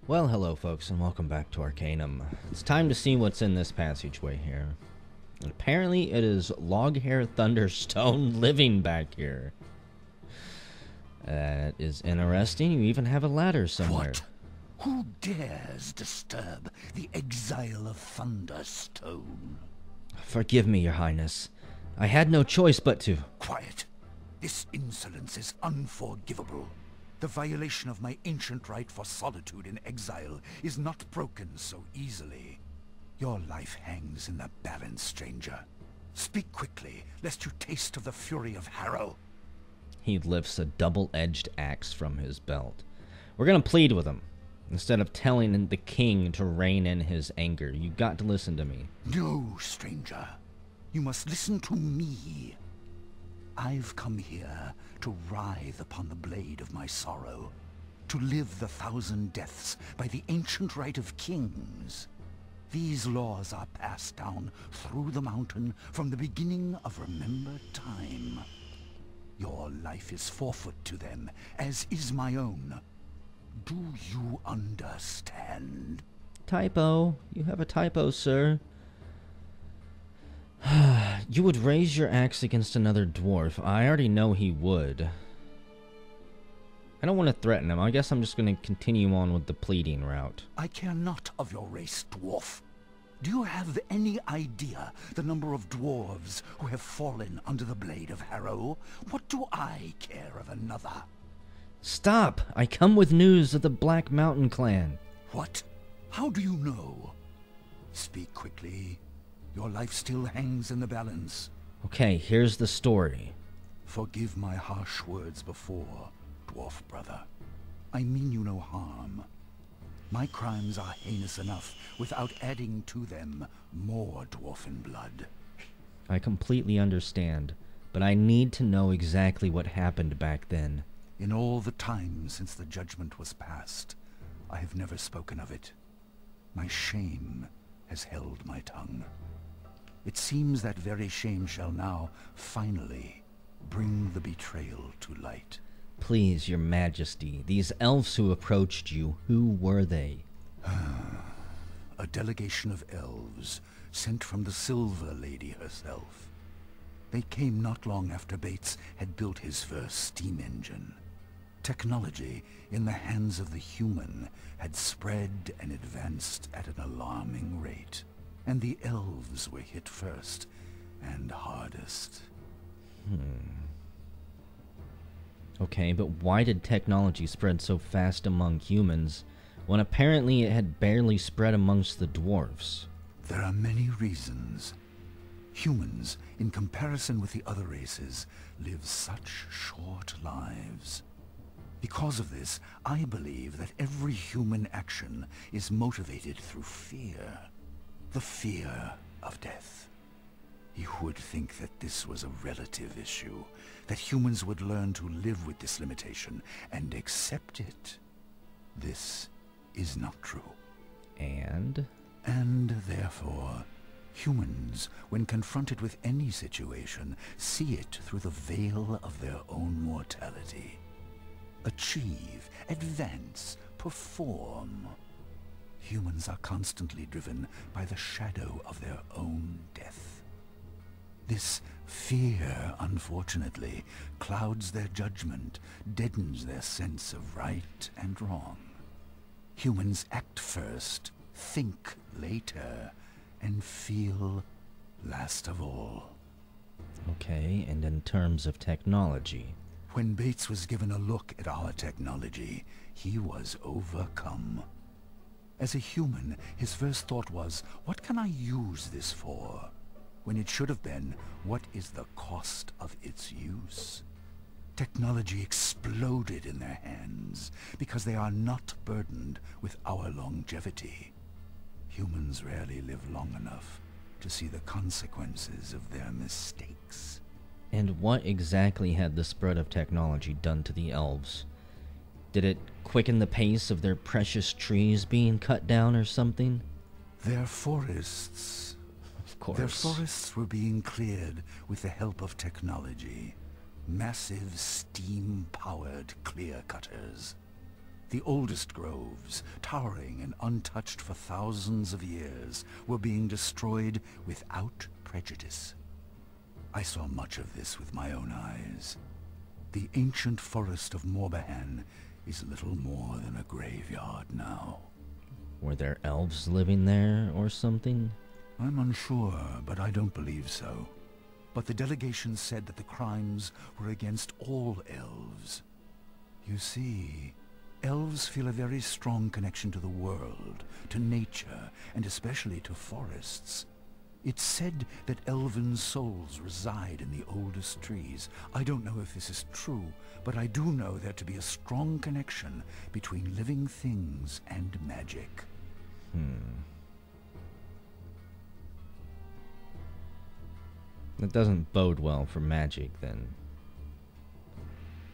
Well, hello folks, and welcome back to Arcanum. It's time to see what's in this passageway here. And apparently it is Loghair Thunderstone living back here. That is interesting. You even have a ladder somewhere. What? Who dares disturb the exile of Thunderstone? Forgive me, your highness. I had no choice but to... Quiet. This insolence is unforgivable. The violation of my ancient right for solitude in exile is not broken so easily. Your life hangs in the balance, stranger. Speak quickly, lest you taste of the fury of Harrow. He lifts a double-edged axe from his belt. We're gonna plead with him. Instead of telling the king to rein in his anger, you got to listen to me. No, stranger. You must listen to me. I've come here to writhe upon the blade of my sorrow, to live the 1,000 deaths by the ancient right of kings. These laws are passed down through the mountain from the beginning of remembered time. Your life is forfeit to them, as is my own. Do you understand? Typo. You have a typo, sir. You would raise your axe against another dwarf. I already know he would. I don't want to threaten him. I guess I'm just going to continue on with the pleading route. I care not of your race, dwarf. Do you have any idea the number of dwarves who have fallen under the blade of Harrow? What do I care of another? Stop! I come with news of the Black Mountain clan. What? How do you know? Speak quickly. Your life still hangs in the balance. Okay, here's the story. Forgive my harsh words before, dwarf brother. I mean you no harm. My crimes are heinous enough without adding to them more dwarfen blood. I completely understand, but I need to know exactly what happened back then. In all the time since the judgment was passed, I have never spoken of it. My shame has held my tongue. It seems that very shame shall now, finally, bring the betrayal to light. Please, your majesty, these elves who approached you, who were they? A delegation of elves sent from the Silver Lady herself. They came not long after Bates had built his first steam engine. Technology in the hands of the human had spread and advanced at an alarming rate. And the elves were hit first and hardest. Okay, but why did technology spread so fast among humans when apparently it had barely spread amongst the dwarves? There are many reasons. Humans, in comparison with the other races, live such short lives. Because of this, I believe that every human action is motivated through fear. The fear of death. You would think that this was a relative issue, that humans would learn to live with this limitation and accept it. This is not true. And Therefore, humans, when confronted with any situation, see it through the veil of their own mortality. Achieve, advance, perform. Humans are constantly driven by the shadow of their own death. This fear, unfortunately, clouds their judgment, deadens their sense of right and wrong. Humans act first, think later, and feel last of all. okay, and in terms of technology? When Bates was given a look at our technology, he was overcome. As a human, his first thought was, what can I use this for? When it should have been, what is the cost of its use? Technology exploded in their hands because they are not burdened with our longevity. Humans rarely live long enough to see the consequences of their mistakes. And what exactly had the spread of technology done to the elves? Did it quicken the pace of their precious trees being cut down or something? Their forests... Of course. Their forests were being cleared with the help of technology. Massive steam-powered clear cutters. The oldest groves, towering and untouched for thousands of years, were being destroyed without prejudice. I saw much of this with my own eyes. The ancient forest of Morbahan is little more than a graveyard now. Were there elves living there or something? I'm unsure, but I don't believe so. But the delegation said that the crimes were against all elves. You see, elves feel a very strong connection to the world, to nature, and especially to forests. It's said that elven souls reside in the oldest trees. I don't know if this is true, but I do know there to be a strong connection between living things and magic. That doesn't bode well for magic, then.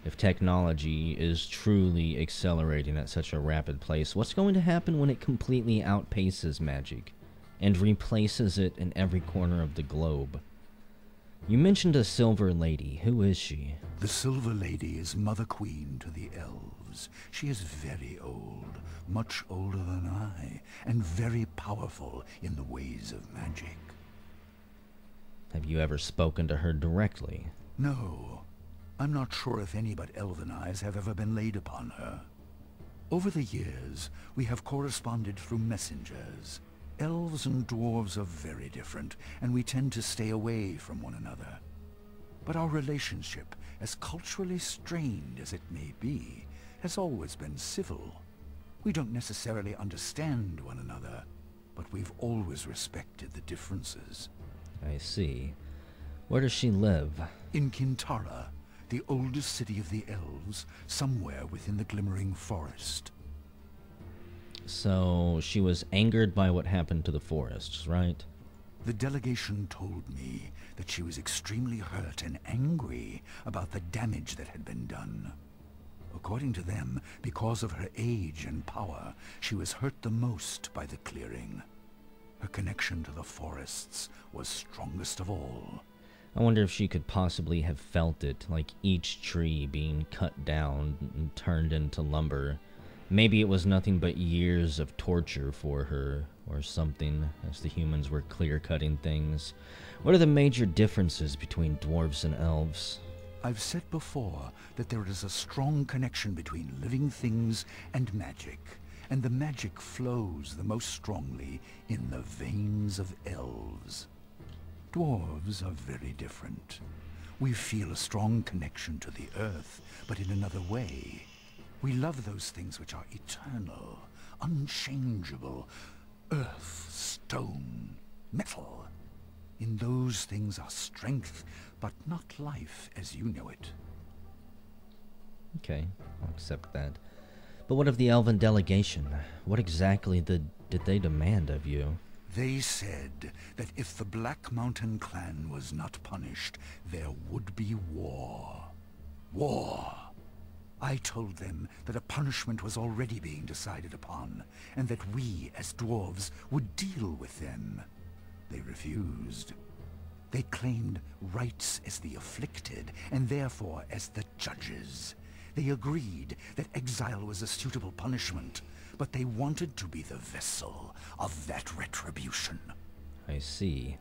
If technology is truly accelerating at such a rapid pace, what's going to happen when it completely outpaces magic and replaces it in every corner of the globe? You mentioned a Silver Lady. Who is she? The Silver Lady is Mother Queen to the elves. She is very old, much older than I, and very powerful in the ways of magic. Have you ever spoken to her directly? No. I'm not sure if any but elven eyes have ever been laid upon her. Over the years, we have corresponded through messengers. Elves and dwarves are very different, and we tend to stay away from one another. But our relationship, as culturally strained as it may be, has always been civil. We don't necessarily understand one another, but we've always respected the differences. I see. Where does she live? In Kintara, the oldest city of the elves, somewhere within the Glimmering Forest. So, she was angered by what happened to the forests, right? The delegation told me that she was extremely hurt and angry about the damage that had been done. According to them, because of her age and power, she was hurt the most by the clearing. Her connection to the forests was strongest of all. I wonder if she could possibly have felt it, like each tree being cut down and turned into lumber. Maybe it was nothing but years of torture for her, or something, as the humans were clear-cutting things. What are the major differences between dwarves and elves? I've said before that there is a strong connection between living things and magic, and the magic flows the most strongly in the veins of elves. Dwarves are very different. We feel a strong connection to the earth, but in another way. We love those things which are eternal, unchangeable. Earth, stone, metal. In those things are strength, but not life as you know it. Okay, I'll accept that. But what of the elven delegation? What exactly did they demand of you? They said that if the Black Mountain clan was not punished, there would be war. War! I told them that a punishment was already being decided upon, and that we, as dwarves, would deal with them. They refused. They claimed rights as the afflicted, and therefore as the judges. They agreed that exile was a suitable punishment, but they wanted to be the vessel of that retribution. I see.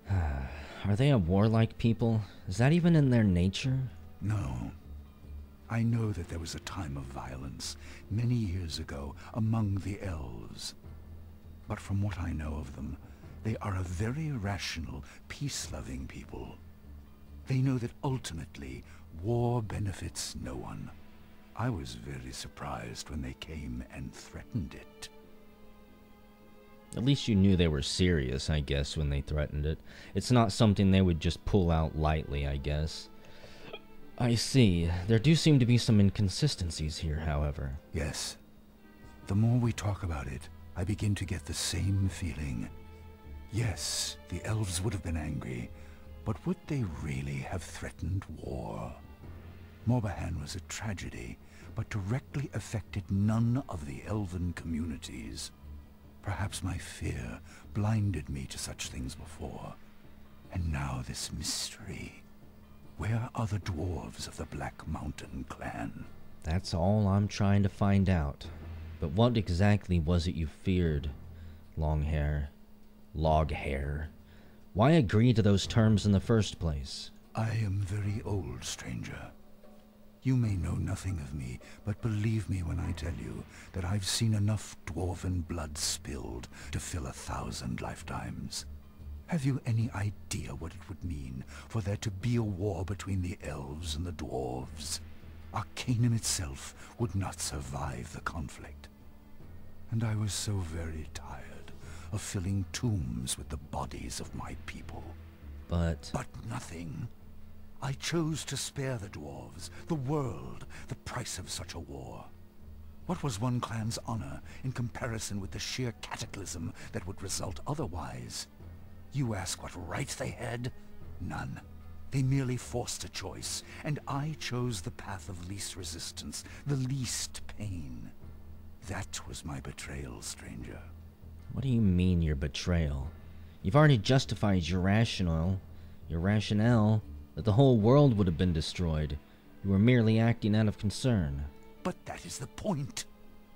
Are they a warlike people? Is that even in their nature? No. I know that there was a time of violence many years ago among the elves. But from what I know of them, they are a very rational, peace-loving people. They know that ultimately, war benefits no one. I was very surprised when they came and threatened it. At least you knew they were serious, I guess, when they threatened it. It's not something they would just pull out lightly, I guess. I see. There do seem to be some inconsistencies here, however. Yes. The more we talk about it, I begin to get the same feeling. Yes, the elves would have been angry, but would they really have threatened war? Morbahan was a tragedy, but directly affected none of the elven communities. Perhaps my fear blinded me to such things before. And now this mystery. Where are the dwarves of the Black Mountain clan? That's all I'm trying to find out. But what exactly was it you feared, Loghair? Why agree to those terms in the first place? I am very old, stranger. You may know nothing of me, but believe me when I tell you that I've seen enough dwarven blood spilled to fill 1,000 lifetimes. Have you any idea what it would mean for there to be a war between the elves and the dwarves? Arcanum itself would not survive the conflict. And I was so very tired of filling tombs with the bodies of my people. But nothing. I chose to spare the dwarves, the world, the price of such a war. What was one clan's honor in comparison with the sheer cataclysm that would result otherwise? You ask what right they had? None. They merely forced a choice, and I chose the path of least resistance, the least pain. That was my betrayal, stranger. what do you mean your betrayal? You've already justified your rationale that the whole world would have been destroyed. You were merely acting out of concern. But that is the point.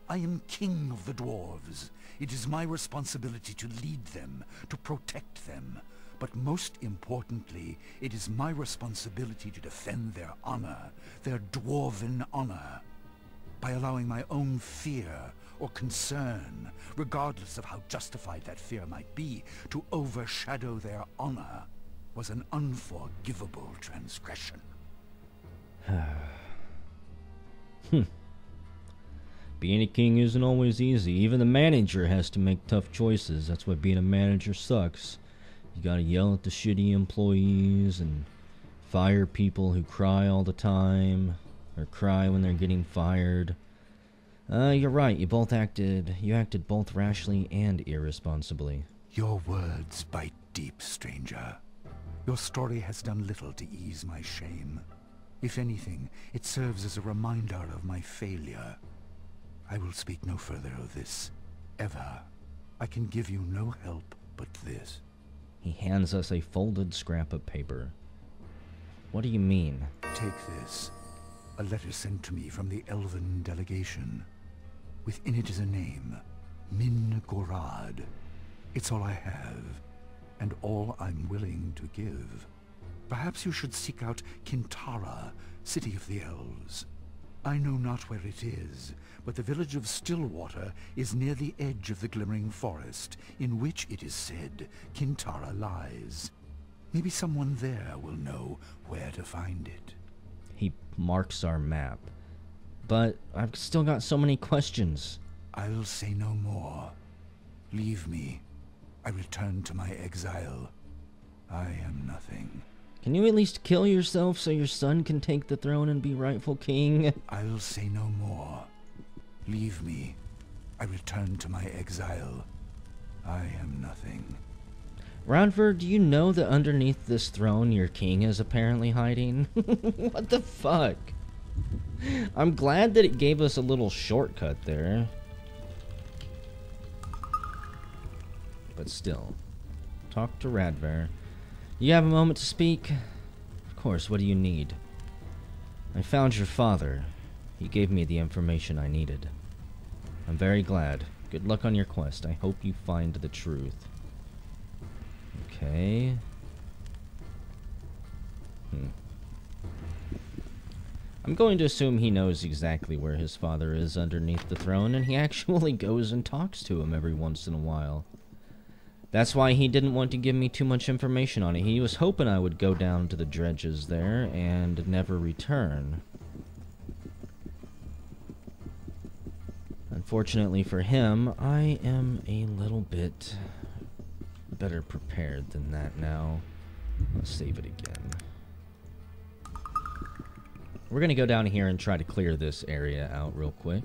I am king of the dwarves. It is my responsibility to lead them, to protect them. But most importantly, it is my responsibility to defend their honor, their dwarven honor. By allowing my own fear or concern, regardless of how justified that fear might be, to overshadow their honor, was an unforgivable transgression. Being a king isn't always easy. Even the manager has to make tough choices. That's why being a manager sucks. You gotta yell at the shitty employees and fire people who cry all the time, or cry when they're getting fired. You're right. You acted both rashly and irresponsibly. Your words bite deep, stranger. Your story has done little to ease my shame. If anything, it serves as a reminder of my failure. I will speak no further of this, ever. I can give you no help but this. He hands us a folded scrap of paper. What do you mean? Take this. A letter sent to me from the Elven delegation. Within it is a name, Min Gorad. It's all I have, and all I'm willing to give. Perhaps you should seek out Kintara, city of the elves. I know not where it is, but the village of Stillwater is near the edge of the glimmering forest, in which, it is said, Kintara lies. Maybe someone there will know where to find it. He marks our map. But I've still got so many questions. I'll say no more. Leave me. I return to my exile. I am nothing. Can you at least kill yourself so your son can take the throne and be rightful king? I'll say no more. Leave me. I return to my exile. I am nothing. Rodford, do you know that underneath this throne your king is apparently hiding? What the fuck? I'm glad that it gave us a little shortcut there. But still. Talk to Radvar. You have a moment to speak? Of course, what do you need? I found your father. He gave me the information I needed. I'm very glad. Good luck on your quest. I hope you find the truth. Okay. I'm going to assume he knows exactly where his father is underneath the throne, and he actually goes and talks to him every once in a while. That's why he didn't want to give me too much information on it. He was hoping I would go down to the dredges there and never return. Unfortunately for him, I am a little bit better prepared than that now. Let's save it again. We're gonna go down here and try to clear this area out real quick.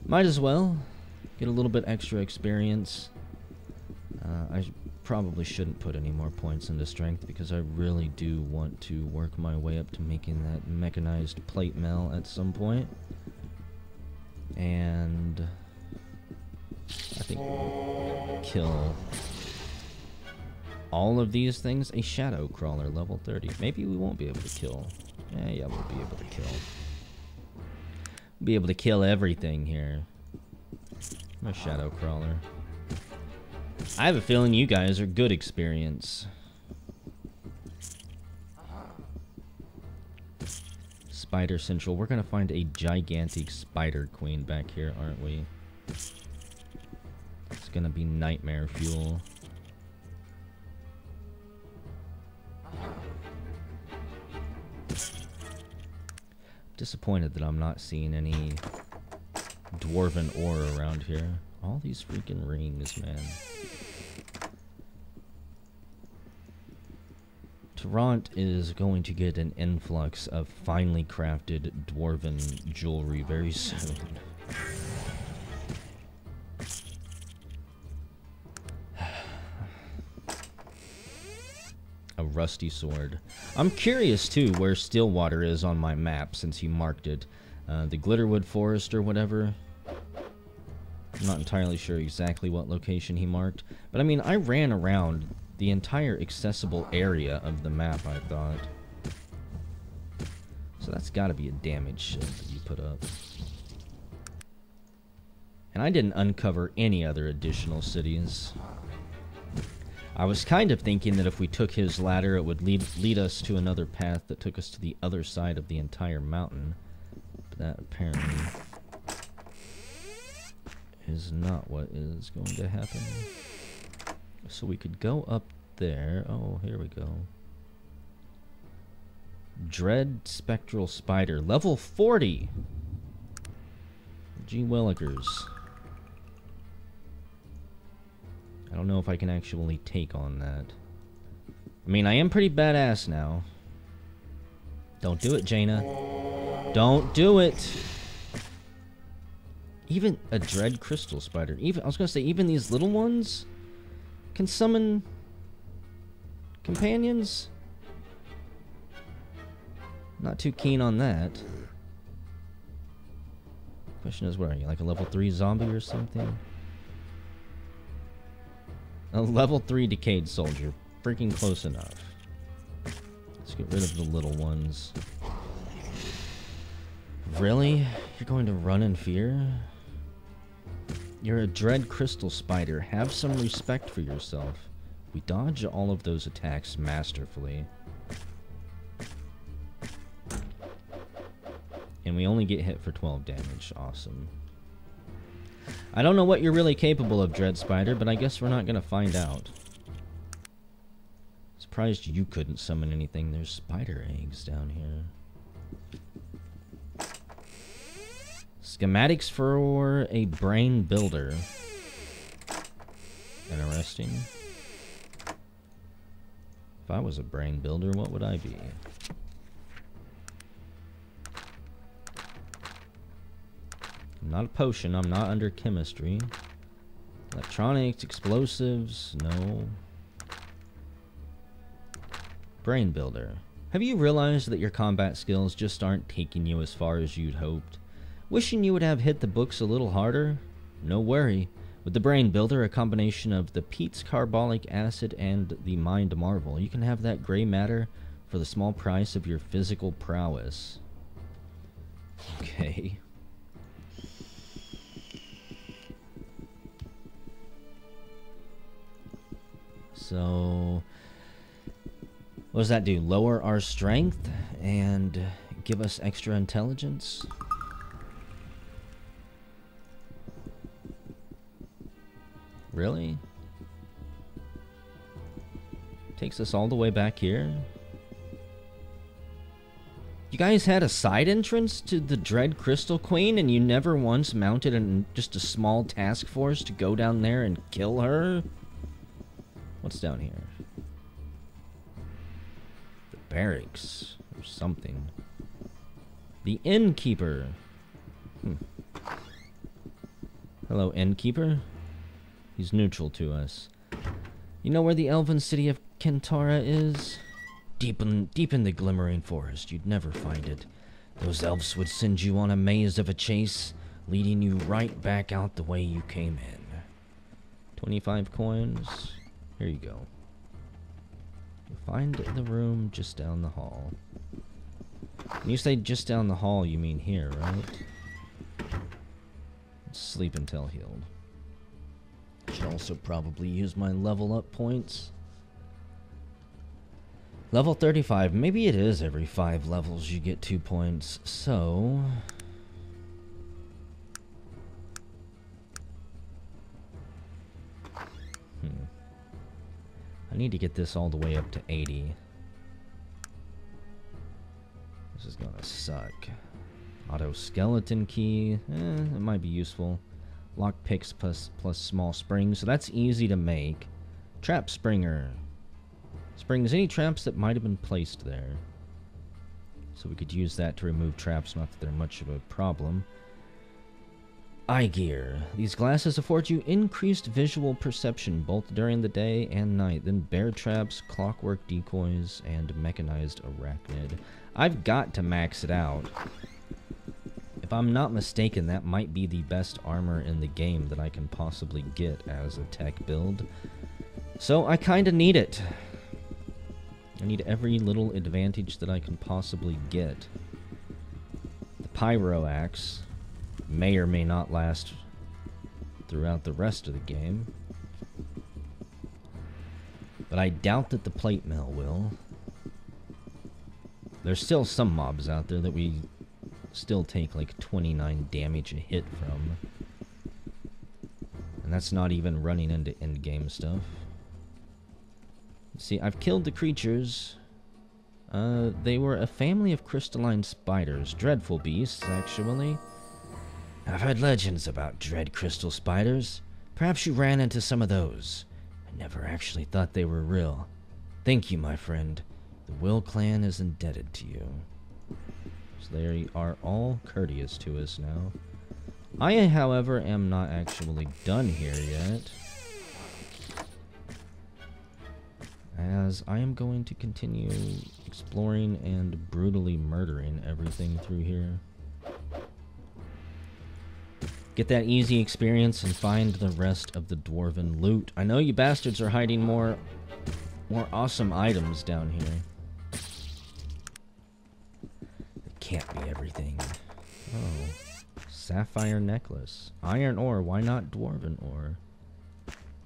Might as well get a little bit extra experience. I probably shouldn't put any more points into strength because I really do want to work my way up to making that mechanized plate mill at some point. And I think we'll kill all of these things. A shadow crawler level 30. Maybe we won't be able to kill. Yeah, we'll be able to kill. Be able to kill everything here. I'm a shadow crawler. I have a feeling you guys are good experience. Spider Central. We're gonna find a gigantic spider queen back here, aren't we? It's gonna be nightmare fuel. Disappointed that I'm not seeing any dwarven ore around here. All these freaking rings, man. Tarrant is going to get an influx of finely crafted dwarven jewelry very soon. A rusty sword. I'm curious too where Stillwater is on my map since he marked it. The Glitterwood Forest or whatever. I'm not entirely sure exactly what location he marked. But I mean, I ran around the entire accessible area of the map, I thought. So that's gotta be a damaged ship that you put up. And I didn't uncover any other additional cities. I was kind of thinking that if we took his ladder, it would lead us to another path that took us to the other side of the entire mountain. But that apparently is not what is going to happen. So we could go up there. Oh, here we go. Dread Spectral Spider. Level 40! Gee Willikers. I don't know if I can actually take on that. I mean, I am pretty badass now. Don't do it, Jaina. Don't do it! Even a Dread Crystal Spider. I was gonna say, even these little ones can summon companions? Not too keen on that. Question is, where are you? Like a level 3 zombie or something? A level 3 decayed soldier. Freaking close enough. Let's get rid of the little ones. Really? You're going to run in fear? You're a Dread Crystal Spider. Have some respect for yourself. We dodge all of those attacks masterfully. And we only get hit for 12 damage. Awesome. I don't know what you're really capable of, Dread Spider, but I guess we're not going to find out. Surprised you couldn't summon anything. There's spider eggs down here. Schematics for a brain builder. Interesting. If I was a brain builder, what would I be? I'm not a potion. I'm not under chemistry. Electronics, explosives, no. Brain builder. Have you realized that your combat skills just aren't taking you as far as you'd hoped? Wishing you would have hit the books a little harder? No worry. With the Brain Builder, a combination of the Pete's carbolic acid and the Mind Marvel, you can have that gray matter for the small price of your physical prowess. Okay. So, what does that do? Lower our strength and give us extra intelligence? Really? Takes us all the way back here? You guys had a side entrance to the Dread Crystal Queen and you never once mounted just a small task force to go down there and kill her? What's down here? The barracks or something. The innkeeper. Hello, innkeeper. He's neutral to us. You know where the elven city of Kentara is? Deep in the glimmering forest. You'd never find it. Those elves would send you on a maze of a chase, leading you right back out the way you came in. 25 coins. Here you go. You'll find the room just down the hall. When you say just down the hall, you mean here, right? Sleep until healed. Should also probably use my level up points. Level 35. Maybe it is every 5 levels you get 2 points. So... I need to get this all the way up to 80. This is gonna suck. Auto skeleton key. It might be useful. Lock picks plus small springs. So that's easy to make. Trap springer. Springs any traps that might have been placed there. So we could use that to remove traps. Not that they're much of a problem. Eye gear. These glasses afford you increased visual perception both during the day and night. Then bear traps, clockwork decoys, and mechanized arachnid. I've got to max it out. If I'm not mistaken, that might be the best armor in the game that I can possibly get as a tech build. So I kinda need it. I need every little advantage that I can possibly get. The pyro axe may or may not last throughout the rest of the game. But I doubt that the plate mill will. There's still some mobs out there that we still take like 29 damage a hit from. And that's not even running into end-game stuff. See, I've killed the creatures. They were a family of crystalline spiders. Dreadful beasts, actually. I've heard legends about dread crystal spiders. Perhaps you ran into some of those. I never actually thought they were real. Thank you, my friend. The Will clan is indebted to you. So they are all courteous to us now. I, however, am not actually done here yet. As I am going to continue exploring and brutally murdering everything through here. Get that easy experience and find the rest of the dwarven loot. I know you bastards are hiding more awesome items down here. It can't be everything. Oh. Sapphire necklace. Iron ore. Why not dwarven ore?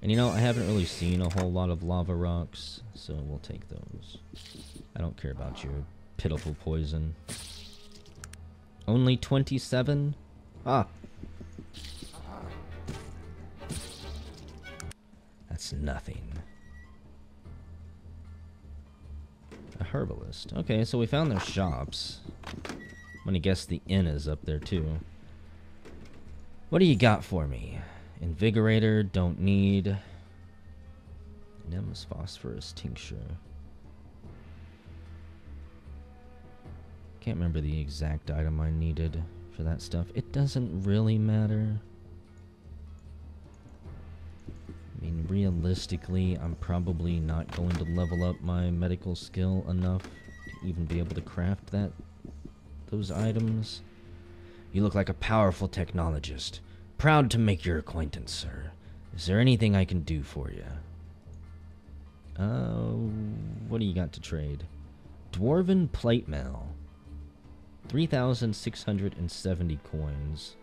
And you know, I haven't really seen a whole lot of lava rocks, so we'll take those. I don't care about your pitiful poison. Only 27? Ah. That's nothing. A herbalist. Okay, so we found their shops. I'm gonna guess the inn is up there too. What do you got for me? Invigorator, don't need. Nemus phosphorus tincture. Can't remember the exact item I needed for that stuff. It doesn't really matter. I mean, realistically, I'm probably not going to level up my medical skill enough to even be able to craft those items. You look like a powerful technologist. Proud to make your acquaintance, sir. Is there anything I can do for you? What do you got to trade? Dwarven plate mail. 3,670 coins.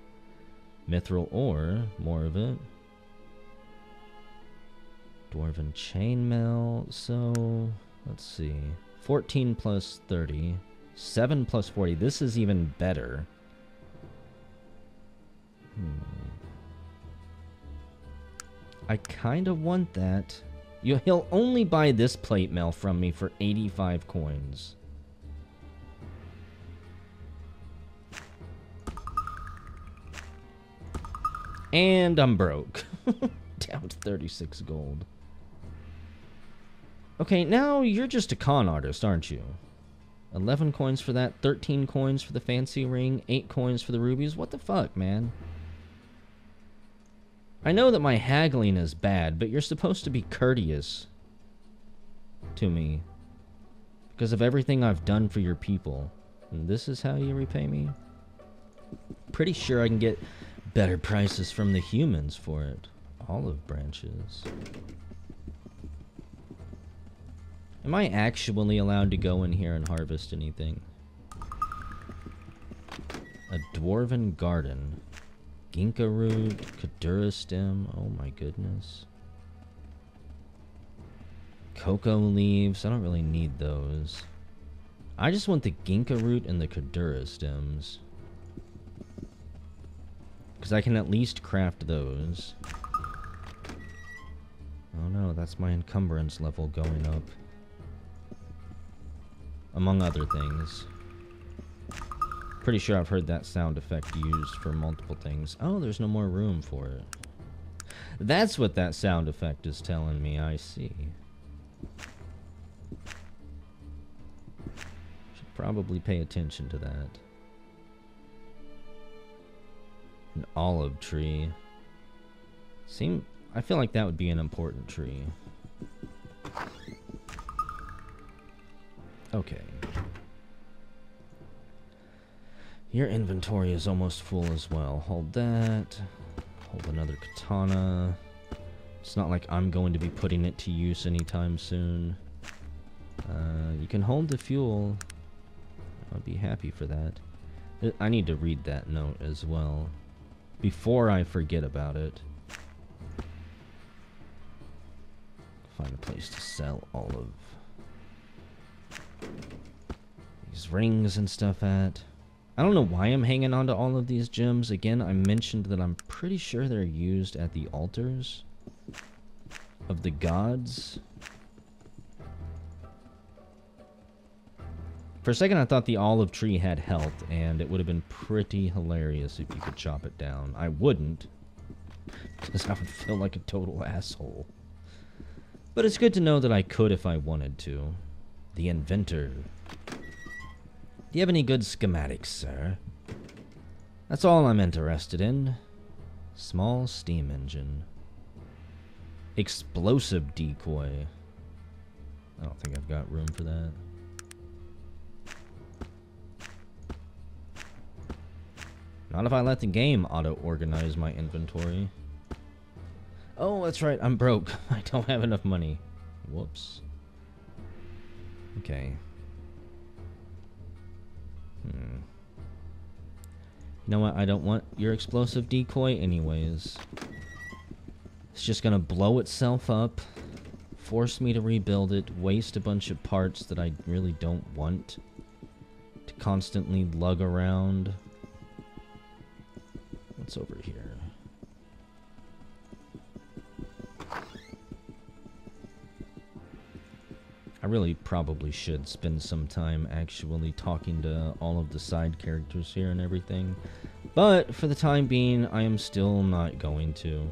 Mithril ore, more of it. Dwarven chainmail, so let's see. 14 plus 30. 7 plus 40. This is even better. I kind of want that. He'll only buy this plate mail from me for 85 coins. And I'm broke. Down to 36 gold. Okay, now you're just a con artist, aren't you? 11 coins for that, 13 coins for the fancy ring, 8 coins for the rubies. What the fuck, man? I know that my haggling is bad, but you're supposed to be courteous to me because of everything I've done for your people. And this is how you repay me? Pretty sure I can get better prices from the humans for it. Olive branches. Am I actually allowed to go in here and harvest anything? A dwarven garden. Ginkgo root, Kadura stem. Oh my goodness. Cocoa leaves. I don't really need those. I just want the Ginkgo root and the Kadura stems. Because I can at least craft those. Oh no, that's my encumbrance level going up. Among other things. Pretty sure I've heard that sound effect used for multiple things. Oh, there's no more room for it. That's what that sound effect is telling me, I see. Should probably pay attention to that. An olive tree. I feel like that would be an important tree. Okay. Your inventory is almost full as well. Hold that. Hold another katana. It's not like I'm going to be putting it to use anytime soon. You can hold the fuel. I'd be happy for that. I need to read that note as well. Before I forget about it. Find a place to sell all of these rings and stuff at. I don't know why I'm hanging on to all of these gems. Again, I mentioned that I'm pretty sure they're used at the altars of the gods. For a second, I thought the olive tree had health, and it would have been pretty hilarious if you could chop it down. I wouldn't, because I would feel like a total asshole. But it's good to know that I could if I wanted to. The inventor. Do you have any good schematics, sir? That's all I'm interested in. Small steam engine. Explosive decoy. I don't think I've got room for that. Not if I let the game auto-organize my inventory. Oh, that's right, I'm broke. I don't have enough money. Whoops. Okay. You know what? I don't want your explosive decoy anyways. It's just gonna blow itself up, force me to rebuild it, waste a bunch of parts that I really don't want to constantly lug around. What's over here? I really probably should spend some time actually talking to all of the side characters here and everything. But for the time being, I am still not going to.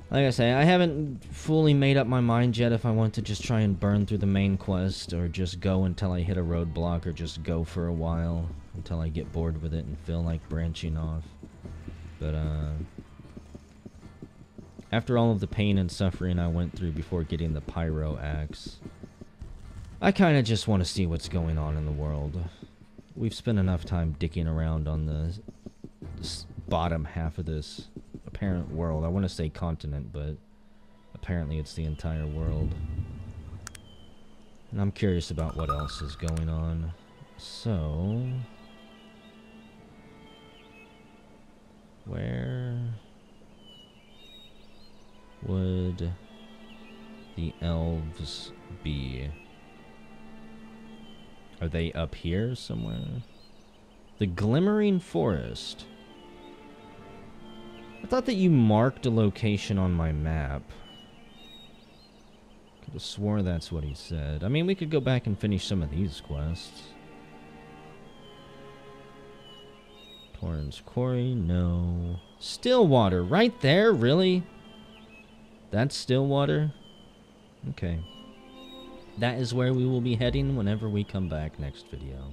Like I say, I haven't fully made up my mind yet if I want to just try and burn through the main quest, or just go until I hit a roadblock, or just go for a while until I get bored with it and feel like branching off. But, after all of the pain and suffering I went through before getting the pyro axe, I kind of just want to see what's going on in the world. We've spent enough time dicking around on the bottom half of this apparent world. I want to say continent, but apparently it's the entire world. And I'm curious about what else is going on. So, where would the elves be? Are they up here somewhere? The Glimmering Forest. I thought that you marked a location on my map. Could have swore that's what he said. I mean, we could go back and finish some of these quests. Torrens Quarry, no. Stillwater, right there, really? That's Stillwater? Okay. That is where we will be heading whenever we come back next video.